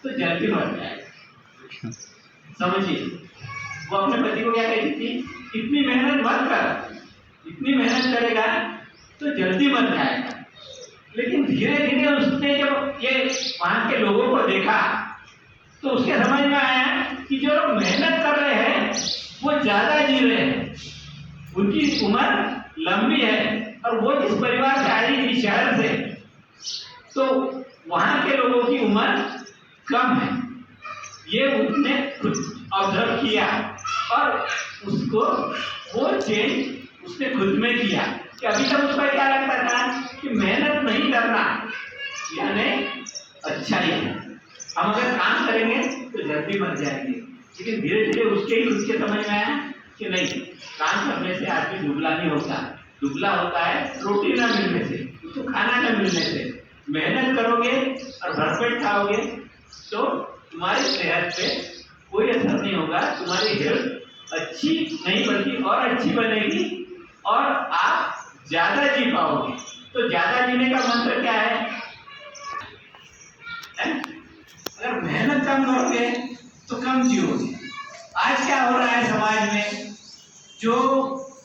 तो जल्दी मर जाएगा। समझिए, वो अपने पति को क्या कहती थी, इतनी मेहनत मत कर, इतनी मेहनत करेगा तो जल्दी मर जाएगा। लेकिन धीरे धीरे उसने जब ये वहां के लोगों को देखा तो उसके समझ में आया कि जो लोग मेहनत कर रहे हैं वो ज्यादा जी रहे हैं, उनकी उम्र लंबी है, और वो जिस परिवार से आई थी शहर से, तो वहां के लोगों की उम्र कम है। ये उसने खुद ऑब्जर्व किया और उसको वो चेंज उसने खुद में किया कि अभी तक उसको क्या लगता था कि मेहनत नहीं करना यानी अच्छा ही है, हम अगर काम करेंगे तो जल्दी मर जाएंगे। लेकिन धीरे धीरे उसके ही खुद के समझ में आया कि नहीं, काम करने से आदमी दुबला नहीं होता, दुबला होता है रोटी न मिलने से, उसको खाना न मिलने से। मेहनत करोगे और भरपेट खाओगे तो तुम्हारी सेहत पे कोई असर नहीं होगा, तुम्हारी हेल्थ अच्छी नहीं बल्कि और अच्छी बनेगी और आप ज्यादा जी पाओगे। तो ज्यादा जीने का मंत्र क्या है? अगर मेहनत कम करोगे तो कम जियोगे। आज क्या हो रहा है समाज में, जो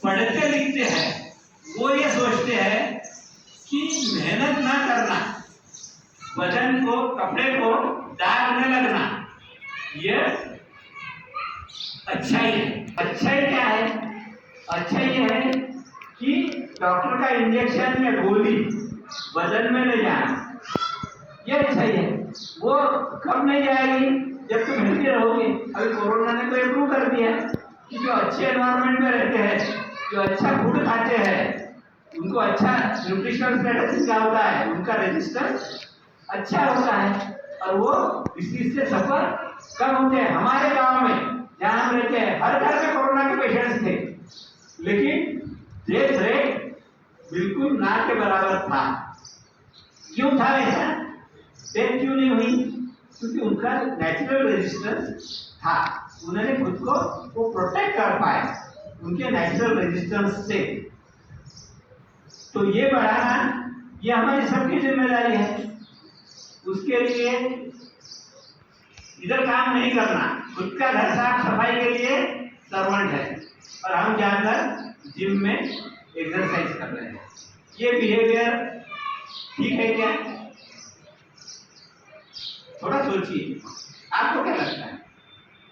पढ़ते लिखते हैं वो ये सोचते हैं कि मेहनत ना करना, बदन को कपड़े को दागने लगना, ये अच्छाई है। अच्छाई क्या है? अच्छाई ये है कि डॉक्टर का इंजेक्शन या गोली बदन में ले जाना, ये अच्छाई है। वो कब नहीं जाएगी? जब तुम हेल्दी रहोगे। अभी कोरोना ने तो इम्प्रूव कर दिया कि जो अच्छे एनवायरमेंट में रहते हैं, जो अच्छा फूड खाते हैं, उनको अच्छा न्यूट्रिशनल स्टेटस क्या होता है, उनका रेजिस्टेंस अच्छा होता है और वो डिसीज से सफर कम होते हैं। हमारे गांव में जहाँ हम रहते हैं हर घर में कोरोना के पेशेंट्स थे, लेकिन डेथ रेट बिल्कुल ना के बराबर था। क्यों था ऐसा? डेथ क्यों नहीं हुई? क्योंकि उनका नेचुरल रेजिस्टेंस था, उन्होंने खुद को वो प्रोटेक्ट कर पाए उनके नेचुरल रेजिस्टेंस से। तो ये बढ़ाना ये हमारी सबकी जिम्मेदारी है। उसके लिए इधर काम नहीं करना, खुद का घर साफ सफाई के लिए सर्वेंट है और हम जाकर जिम में एक्सरसाइज कर रहे हैं। ये बिहेवियर ठीक है क्या? थोड़ा सोचिए, आपको क्या लगता है?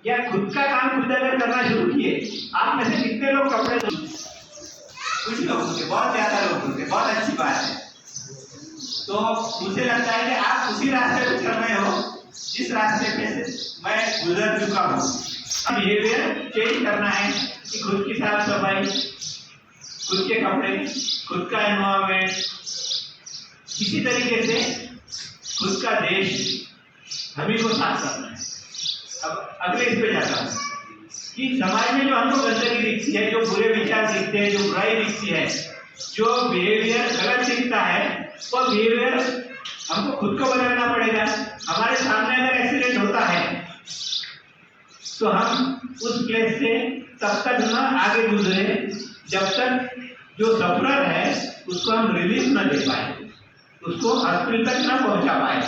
या खुद का काम खुद अगर करना शुरू किए, आप में से कितने लोग कपड़े कुछ लोग होंगे, बहुत ज्यादा लोग होंगे, बहुत अच्छी बात है। तो मुझे लगता है कि आप उसी रास्ते पे चल रहे हो जिस रास्ते पे से मैं गुजर चुका हूँ। अब बिहेवियर चेंज करना है कि खुद की साफ सफाई, खुद के कपड़े, खुद का एनवायरमेंट, इसी तरीके से खुद का देश हमी को साफ करना है। अब अगले इस पे जाता हूँ कि समाज में जो हमको गंदगी दिखती है, जो बुरे विचार दिखते हैं, जो बुराई दिखती है, जो बिहेवियर गलत दिखता है, वो बिहेवियर हमको खुद को बदलना पड़ेगा। हमारे सामने अगर एक्सीडेंट होता है तो हम उस प्लेस से तब तक न आगे गुजरे जब तक जो सफरर है उसको हम रिलीफ न दे पाए, उसको हॉस्पिटल तक न पहुंचा पाए।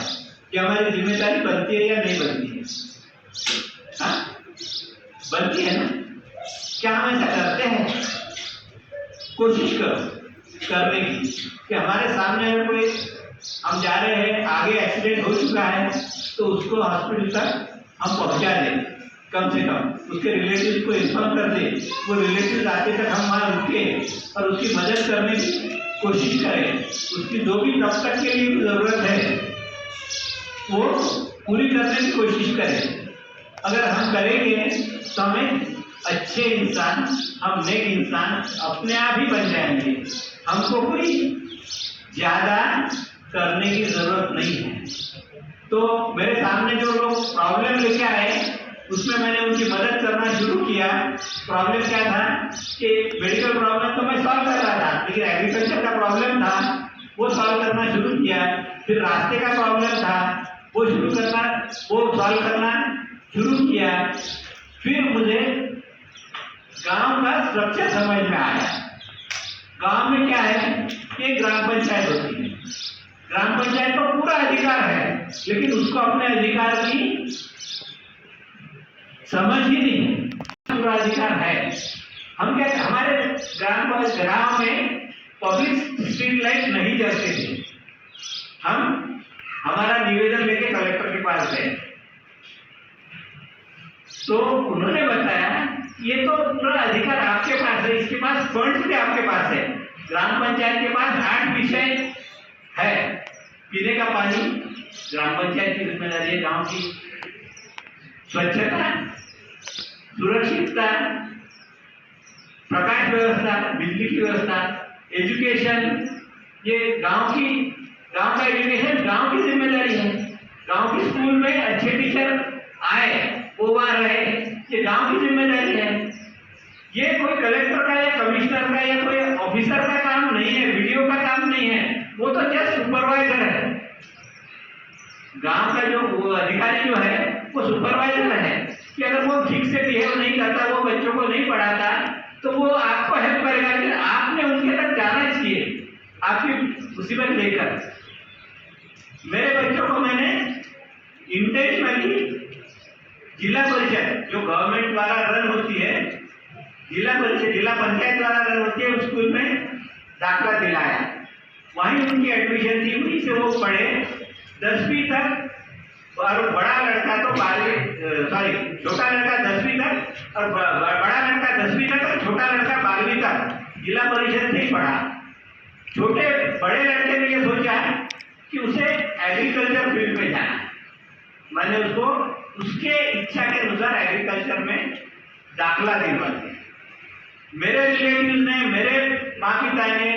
कि हमारी जिम्मेदारी बनती है या नहीं बनती है? हाँ, बनती है ना? क्या हम ऐसा करते हैं? कोशिश करो करने की कि हमारे सामने अगर कोई, हम जा रहे हैं, आगे एक्सीडेंट हो चुका है तो उसको हॉस्पिटल तक हम पहुंचा दें, कम से कम उसके रिलेटिव को इन्फॉर्म कर दें। वो रिलेटिव आते तक हम वहाँ रुके और उसकी मदद करने की कोशिश करें। उसकी जो भी तब तक के लिए जरूरत है वो पूरी करने की कोशिश करें। अगर हम करेंगे तो हमें अच्छे इंसान, हम नेक इंसान अपने आप ही बन जाएंगे। हमको कोई ज्यादा करने की जरूरत नहीं है। तो मेरे सामने जो लोग प्रॉब्लम लेके आए उसमें मैंने उनकी मदद करना शुरू किया। प्रॉब्लम क्या था कि मेडिकल प्रॉब्लम तो मैं सॉल्व कर रहा था, लेकिन एग्रीकल्चर का प्रॉब्लम था वो सॉल्व करना शुरू किया। फिर रास्ते का प्रॉब्लम था वो सॉल्व करना शुरू किया। फिर मुझे गांव का स्ट्रक्चर समझ में आया। गांव में क्या है कि ग्राम पंचायत होती है, ग्राम पंचायत को पूरा अधिकार है, लेकिन उसको अपने अधिकार की समझ ही नहीं है। पूरा अधिकार है। हम क्या, हमारे गांव में पब्लिक स्ट्रीट लाइट नहीं जलते थे। हम हमारा निवेदन लेके कलेक्टर के पास गए, तो उन्होंने बताया ये तो पूरा अधिकार आपके पास है, इसके पास फंड भी आपके पास है। ग्राम पंचायत के पास 8 विषय है। पीने का पानी ग्राम पंचायत की जिम्मेदारी है, गांव की स्वच्छता, सुरक्षितता, प्रकाश व्यवस्था, बिजली की व्यवस्था, एजुकेशन, ये गांव का एजुकेशन गांव की जिम्मेदारी है। गांव के स्कूल में अच्छे टीचर आए, वो वहां रहे, ये गांव की जिम्मेदारी है। ये कोई कलेक्टर का या कमिश्नर का या कोई ऑफिसर का काम नहीं है, वीडियो का काम नहीं है, वो तो जस्ट सुपरवाइजर है। गांव का जो अधिकारी जो है वो सुपरवाइजर है कि अगर वो ठीक से बिहेव नहीं करता, वो बच्चों को नहीं पढ़ाता, तो वो आपको हेल्प करेगा कि आपने उनके तक जाना चाहिए आपकी मुसीबत लेकर। मेरे बच्चों को मैंने इंटेंशनली जिला परिषद जो गवर्नमेंट द्वारा रन होती है, जिला परिषद जिला पंचायत द्वारा रन होती है, उस स्कूल में दाखिला दिलाया। वहीं उनकी एडमिशन थी, वहीं से वो पढ़े 10वीं तक, और बड़ा लड़का तो 12वीं, सॉरी छोटा लड़का 10वीं तक और बड़ा लड़का 10वीं तक और छोटा लड़का 12वीं तक जिला परिषद से ही पढ़ा। बड़े लड़के ने ये सोचा कि उसे एग्रीकल्चर फील्ड में जाना है। मैंने उसको उसके इच्छा के अनुसार एग्रीकल्चर में दाखिला दिलवा दिया। मेरे रिलेटिव्स ने, मेरे माँ पिता ने,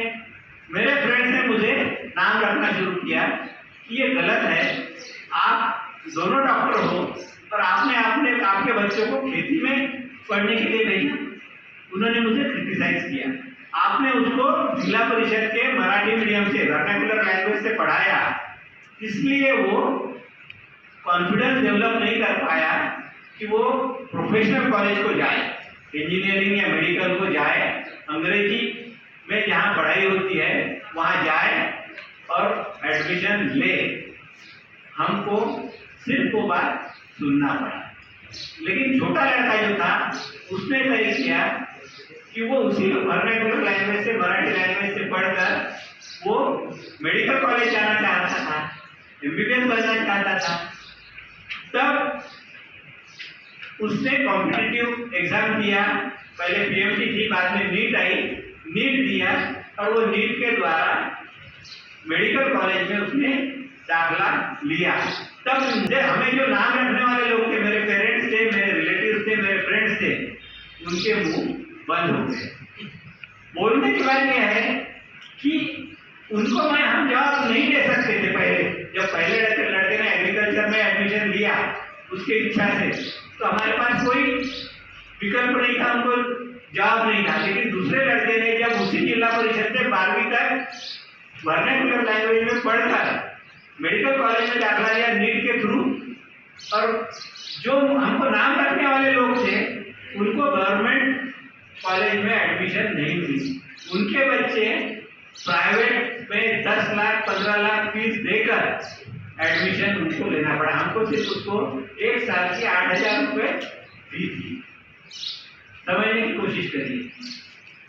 मेरे फ्रेंड्स ने मुझे नाम रखना शुरू किया कि ये गलत है, आप दोनों डॉक्टर हो और आपने आपके बच्चों को खेती में पढ़ने के लिए भेजा। उन्होंने मुझे क्रिटिसाइज किया, आपने उसको जिला परिषद के मराठी मीडियम से, वर्नाकुलर लैंग्वेज से पढ़ाया, इसलिए वो कॉन्फिडेंस डेवलप नहीं कर पाया कि वो प्रोफेशनल कॉलेज को जाए, इंजीनियरिंग या मेडिकल को जाए, अंग्रेजी में जहाँ पढ़ाई होती है वहाँ जाए और एडमिशन ले। हमको सिर्फ वो बात सुनना पड़ा। लेकिन छोटा लड़का जो था उसने तय किया कि वो उसी वर्नाकुलर लैंग्वेज से, मराठी लैंग्वेज से पढ़कर वो मेडिकल कॉलेज जाना चाहता था, एमबीबीएस बनना चाहता था। तब उसने कॉम्पिटिटिव एग्जाम दिया, पहले पीएमटी थी, बाद में नीट आई, नीट दिया और वो नीट के द्वारा मेडिकल कॉलेज में उसने दाखिला लिया। तब हमें जो नाम रखने वाले लोग थे, मेरे पेरेंट्स थे, मेरे रिलेटिव्स थे, मेरे फ्रेंड्स थे, उनके मुंह बंद हो गए। बोलने की बात यह है कि उनको हम जवाब नहीं दे सकते थे। जब पहले लड़के ने एग्रीकल्चर में एडमिशन लिया उसकी इच्छा से, तो हमारे पास कोई विकल्प नहीं था, उनको जवाब नहीं था। लेकिन दूसरे लड़के ने जब उसी जिला परिषद से 12वीं तक वर्नाकुलर लैंग्वेज में पढ़कर मेडिकल कॉलेज में दाखिला लिया नीट के थ्रू, और जो हमको नाम रखने वाले लोग थे उनको गवर्नमेंट कॉलेज में एडमिशन नहीं मिली। उनके बच्चे प्राइवेट में 10 लाख 15 लाख फीस देकर एडमिशन उनको लेना पड़ा। हमको सिर्फ उसको 1 साल की 8,000 रुपये फीस थी। समझने की कोशिश करिए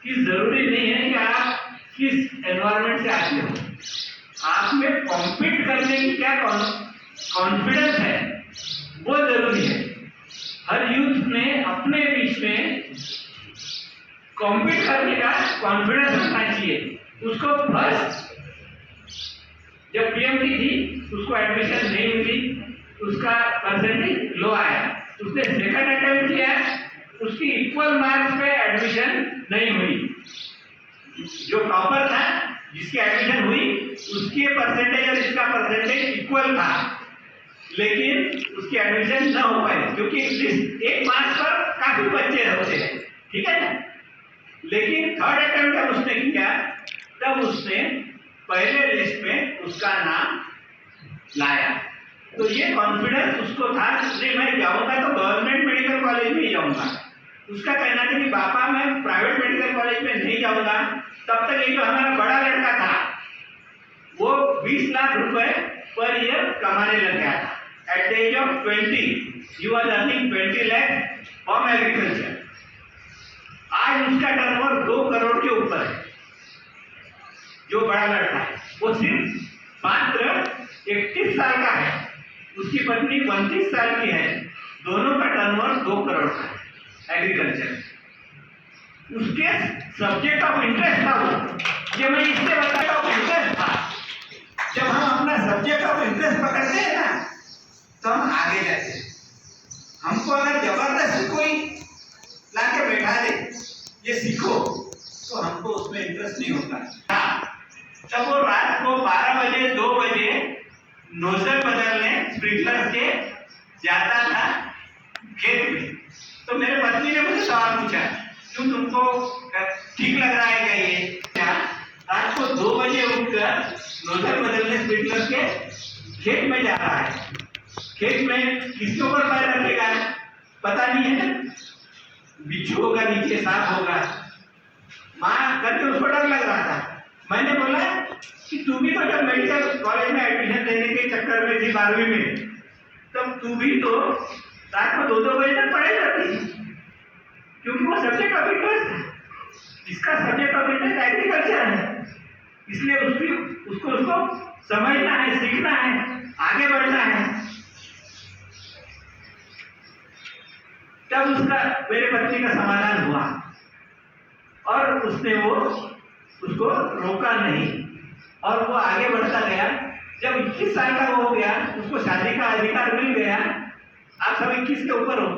कि जरूरी नहीं है कि आप किस एनवायरमेंट से आते हो, आप में कॉम्पीट करने की क्या कॉन्फिडेंस है वो जरूरी है। हर यूथ में अपने बीच में कॉम्पीट करने का कॉन्फिडेंस रखना चाहिए। उसको फर्स्ट जब पीएमटी थी उसको एडमिशन नहीं मिली, उसका परसेंटेज लो आया, उसने सेकंड अटेम्प्ट किया, उसकी इक्वल मार्क्स पे एडमिशन नहीं हुई। जो टॉपर था जिसकी एडमिशन हुई उसकी परसेंटेज और इसका परसेंटेज इक्वल था, लेकिन उसकी एडमिशन न हो पाई क्योंकि एक मार्क्स पर काफी बच्चे होते हैं, ठीक है ना। लेकिन थर्ड अटेम्प्ट जब उसने किया तब उसने पहले लिस्ट में उसका नाम लाया। तो ये कॉन्फिडेंस उसको था, इसलिए मैं जाऊंगा तो गवर्नमेंट मेडिकल कॉलेज में ही जाऊंगा। उसका कहना था कि पापा मैं प्राइवेट मेडिकल कॉलेज में नहीं जाऊंगा। तब तक ये जो हमारा बड़ा लड़का था वो 20 लाख रुपए पर ईयर कमाने लग गया था। At the age of 20 he was earning 20 lakh from agriculture. आज उसका टर्नओवर 2 करोड़ के ऊपर है। जो बड़ा लड़का है वो सिर्फ मात्र 31 साल का है, उसकी पत्नी 29 साल की है, दोनों का टर्नओवर 2 करोड़ का है एग्रीकल्चर। उसके सब्जेक्ट ऑफ इंटरेस्ट था वो, ये मैं इससे बताया ऑफ इंटरेस्ट था। जब हम अपना सब्जेक्ट ऑफ इंटरेस्ट पकड़ते हैं ना तो हम आगे जाते हैं। हमको अगर जबरदस्ती कोई लाके बैठा दे ये सीखो तो हमको उसमें इंटरेस्ट नहीं होता। जब वो रात को 12 बजे 2 बजे नोजल बदलने स्प्रिंकलर के जाता था खेत में, तो मेरे पत्नी ने मुझे सवाल पूछा, क्यों तुमको ठीक लग रहा है क्या ये? क्या रात को 2 बजे उठकर नोजल बदलने स्प्रिंकलर के खेत में जा रहा है? खेत में किसके ऊपर पैर रखेगा पता नहीं है ना, बिच्छू होगा, नीचे सांप होगा, माँ करके उसको डर लग रहा था। मैंने बोला कि तू भी तो जब मेडिकल कॉलेज में एडमिशन लेने के चक्कर में थी 12वीं में, तब तू भी तो रात को 2-2 बजे तक पढ़ाई करती, क्योंकि वो सब्जेक्ट ऑफ इंटरेस्ट है। इसका सब्जेक्ट ऑफ इंटरेस्ट एग्रीकल्चर है, इसलिए उसको समझना है, सीखना है, आगे बढ़ना है। तब उसका मेरे पत्नी का समाधान हुआ और उसने उसको रोका नहीं और वो आगे बढ़ता गया। जब 21 साल का वो हो गया, उसको शादी का अधिकार मिल गया। आप सब 21 के ऊपर हो,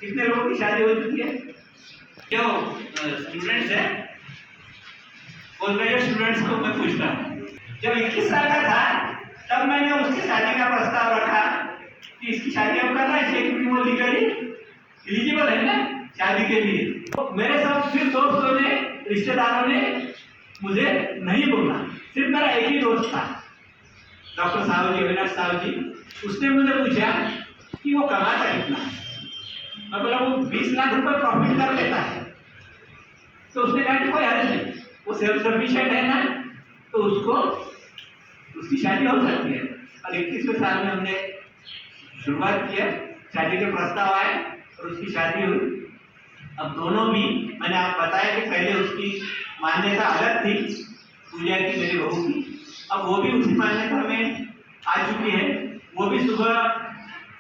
कितने लोगों की शादी हो चुकी है? जो स्टूडेंट्स है पोस्ट ग्रेजुएट स्टूडेंट्स को मैं पूछता हूँ, जब 21 साल का था तब मैंने उसकी शादी का प्रस्ताव रखा कि इसकी शादी अब करना है, क्योंकि वो लीगली एलिजिबल है ना शादी के लिए। तो मेरे सब सिर्फ दोस्तों ने, रिश्तेदारों ने मुझे नहीं बोला, सिर्फ मेरा एक ही दोस्त था डॉक्टर साहब जी, अविनाश साहब जी। उसने मुझे पूछा कि वो कमाता कितना? मैं बोला वो 20 लाख रुपए प्रॉफिट कर लेता है। तो उसने कहा कि कोई हर्ज नहीं, वो सेल्फ सफिशिएंट है ना, तो उसकी शादी हो सकती है। और 21वें साल में हमने शुरुआत किया, शादी के प्रस्ताव आए और उसकी शादी हुई। अब दोनों भी, मैंने आप बताया कि पहले उसकी मान्यता अलग थी पूजा की, मेरी बहू की, अब वो भी उसी मान्यता में आ चुकी है। वो भी सुबह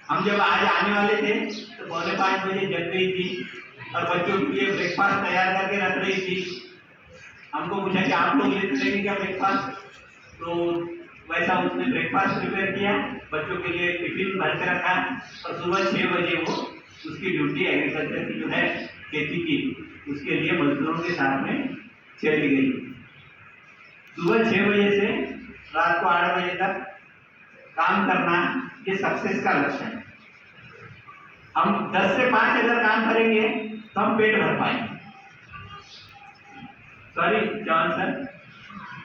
हम जब आज आने वाले थे तो 4:45 बजे जग गई थी और बच्चों के लिए ब्रेकफास्ट तैयार करके रख रही थी। हमको पूछा कि आप लोग लेते रहेंगे क्या ब्रेकफास्ट, तो वैसा उसने ब्रेकफास्ट प्रिपेयर किया, बच्चों के लिए टिफिन भर के रखा और सुबह 6 बजे वो उसकी ड्यूटी एग्रीकल्चर की जो है खेती की, उसके लिए मजदूरों के साथ में चली गई। सुबह 6 बजे से रात को 8 बजे तक काम करना ये सक्सेस का लक्षण है। हम 10 से 5 अगर काम करेंगे तो हम पेट भर पाएंगे। सॉरी जॉनसन,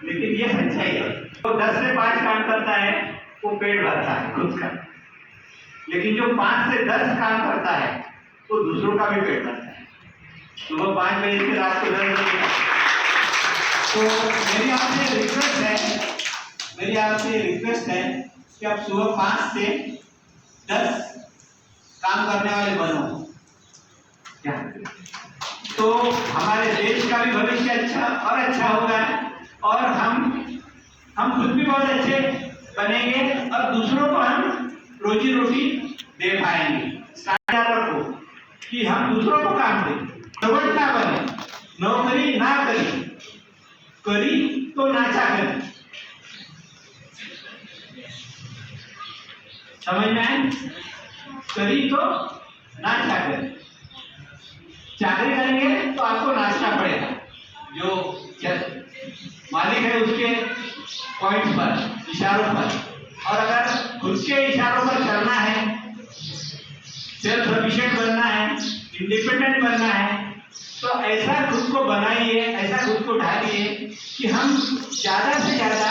लेकिन ये सच्चाई है। तो 10 से 5 काम करता है वो पेट भरता है खुद का, लेकिन जो 5 से 10 काम करता है वो दूसरों का भी पेट भरता है। सुबह 5 बजे से रात को 10 बजे तक। तो मेरी आपसे रिक्वेस्ट है कि आप सुबह 5 से 10 काम करने वाले बनो। क्या तो हमारे देश का भी भविष्य अच्छा और अच्छा होगा और हम खुद भी बहुत अच्छे बनेंगे और दूसरों को हम रोजी रोटी दे पाएंगे। स्टार्ट रखो कि हम दूसरों को काम दें, सर्वेंट ना बने, नौकरी ना करी तो नाचा करें। समझ में आए? करी तो नाचा करें। चाकरी करेंगे तो आपको नाचना पड़ेगा, जो मालिक है उसके पॉइंट्स पर, इशारों पर। और अगर खुद के इशारों पर चलना है, सेल्फ सफिशिएंट बनना है, इंडिपेंडेंट बनना है, तो ऐसा खुद को बनाइए, ऐसा खुद को ढालिए कि हम ज्यादा से ज्यादा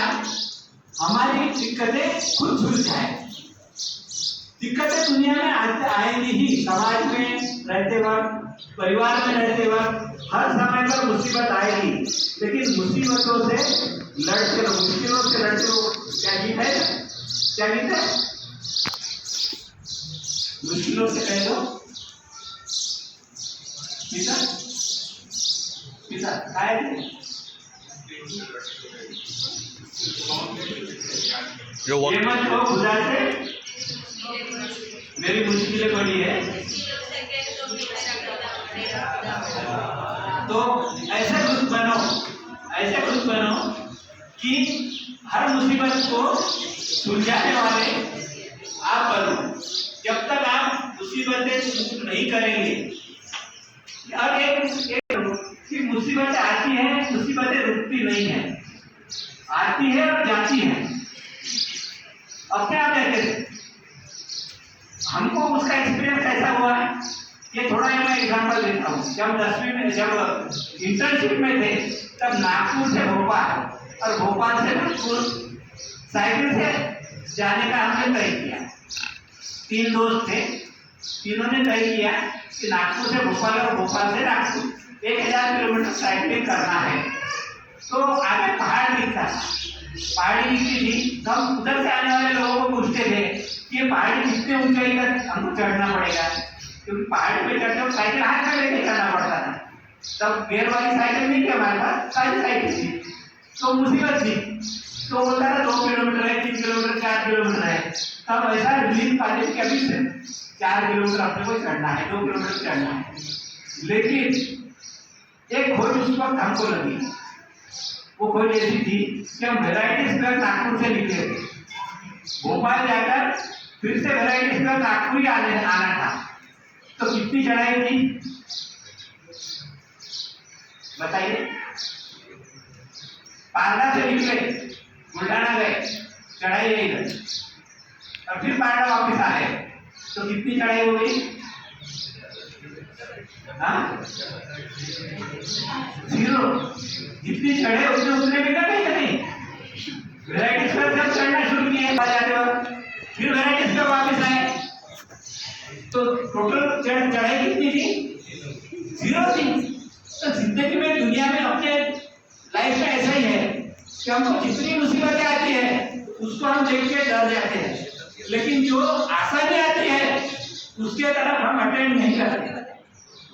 हमारी दिक्कतें खुद सुलझाएं। दिक्कतें दुनिया में आएंगी ही, समाज में रहते वक्त, परिवार में रहते वक्त, हर समय पर मुसीबत आएगी। लेकिन मुसीबतों से लड़ते रहो, मुश्किलों से लड़ते रहो। क्या गीत है? क्या गीत है? मुश्किलों से कह दो पिता पिता काय ये मत कहो खुदा से मेरी मुश्किलें बड़ी है। तो ऐसे खुद बनो कि हर मुसीबत को सुलझाने वाले आप बनो। जब तक आप मुसीबतें दूर नहीं करेंगे, और एक कि मुसीबतें आती हैं, मुसीबतें रुकती नहीं है, आती है और जाती है। अब क्या कहते हैं, हमको उसका एक्सपीरियंस कैसा हुआ है, ये थोड़ा मैं एग्जांपल देता हूँ। जब 10वीं में, जब इंटर्नशिप में थे, तब नागपुर से भोपाल और भोपाल से नागपुर साइकिल से जाने का हमने तय किया। 3 दोस्त थे, तीनों ने तय किया कि नागपुर से भोपाल और भोपाल से नागपुर 1000 किलोमीटर साइकिलिंग करना है। तो आगे पहाड़ दिखता था, पहाड़ी दिखती थी। तो हम उधर से आने वाले लोगों को पूछते थे कि ये पहाड़ी कितने ऊंचाई तक हमको चढ़ना पड़ेगा, क्योंकि पहाड़ी पे चढ़ते हुए साइकिल हाथ में लेके चढ़ना पड़ता था। तब गियर वाली साइकिल नहीं थी हमारे पास, सारी साइकिल थी। तो मुसीबत थी। तो बोलता था 2 किलोमीटर है, 3 किलोमीटर, 4 किलोमीटर है। तब ऐसा रिलीज पाते कि अभी से 4 किलोमीटर अपने को चढ़ना है, 2 किलोमीटर चढ़ना है। लेकिन एक खोज उस वक्त हमको लगी। वो खोज ऐसी थी कि हम वैरायटीज क्लब नागपुर से निकले थे। भोपाल जाकर फिर से वैरायटीज क्लब नागपुर ही आना था। तो कितनी चढ़ाई थी बताइए? पारडा से निकले, बुल्ढाना गए, चढ़ाई नहीं गई, और फिर पारडा वापस आए। तो कितनी चढ़ाई हो गई? 0। जितनी चढ़े उतने उतने भी नहीं। वैरायटीज पर जब चढ़ना शुरू किए जाते वक्त, फिर वैरायटीज पर वापस आए, तो टोटल चढ़ाई कितनी थी? 0 थी। तो जिंदगी में, दुनिया में, अपने लाइफ में ऐसा ही है कि हमको जितनी मुसीबतें आती है उसको हम देख के डर जाते हैं, लेकिन जो आसानी आती है उसके तरफ हम अटेंड नहीं करते,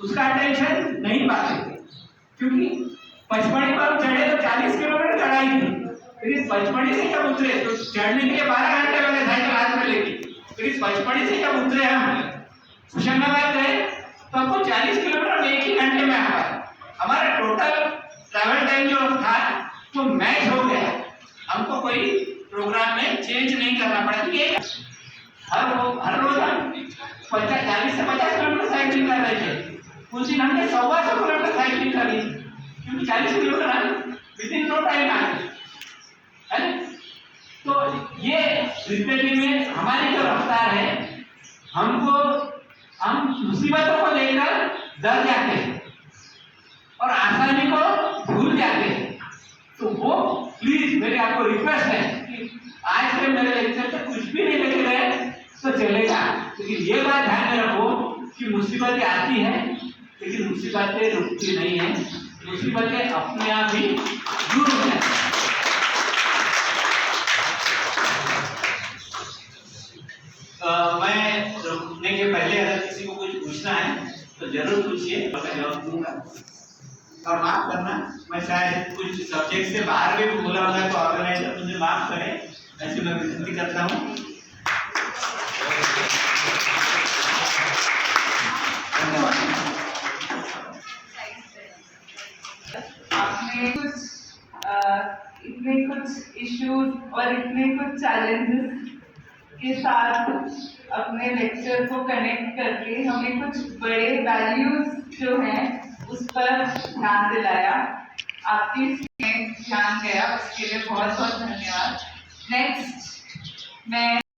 उसका अटेंशन नहीं पाते। क्योंकि पचमढ़ी पर हम चढ़े तो 40 किलोमीटर चढ़ाई थी, फिर पचमढ़ी से जब उतरे तो चढ़ने के लिए 12 घंटे मैंने साइकिल हाथ में लेके, फिर पचमढ़ी से जब उतरे हम होशंगाबाद गए तो हमको 40 किलोमीटर 1 ही घंटे में आ पाए। हमारा टोटल ट्रैवल टाइम जो था वो मैच हो गया। हमको कोई प्रोग्राम में चेंज नहीं करना पड़ा। ये हर रोज हम 40 से 50 किलोमीटर साइकिलिंग कर रहे थे। उस दिन हमने 125 किलोमीटर साइकिलिंग करी, क्योंकि 40 किलोमीटर हम विदिन नो टाइम आ गए। तो ये जिंदगी में हमारी जो रफ्तार है, हम मुसीबतों को लेकर डर जाते हैं और आसानी को भूल जाते हैं। तो वो प्लीज मेरी आपको रिक्वेस्ट है कि आज के मेरे लेक्चर से कुछ भी नहीं लेके गए तो चलेगा, लेकिन ये बात ध्यान में रखो कि मुसीबतें आती हैं, लेकिन मुसीबतें रुकती नहीं है। मुसीबतें अपने आप ही दूर हो जाती हैं। मैं रुकने के पहले अगर किसी को कुछ पूछना है तो जरूर पूछिए, मैं जवाब दूंगा। और माफ करना, मैं शायद कुछ सब्जेक्ट से बाहर भी बोला होगा तो ऑर्गेनाइजर मुझे माफ करे, ऐसे मैं विनती करता हूँ। आपने इतने कुछ इश्यूज और इतने कुछ चैलेंजेस के साथ अपने लेक्चर को कनेक्ट करके हमें कुछ बड़े वैल्यूज जो हैं उस पर ध्यान दिलाया। आपकी ध्यान गया, उसके लिए बहुत बहुत धन्यवाद। नेक्स्ट मैं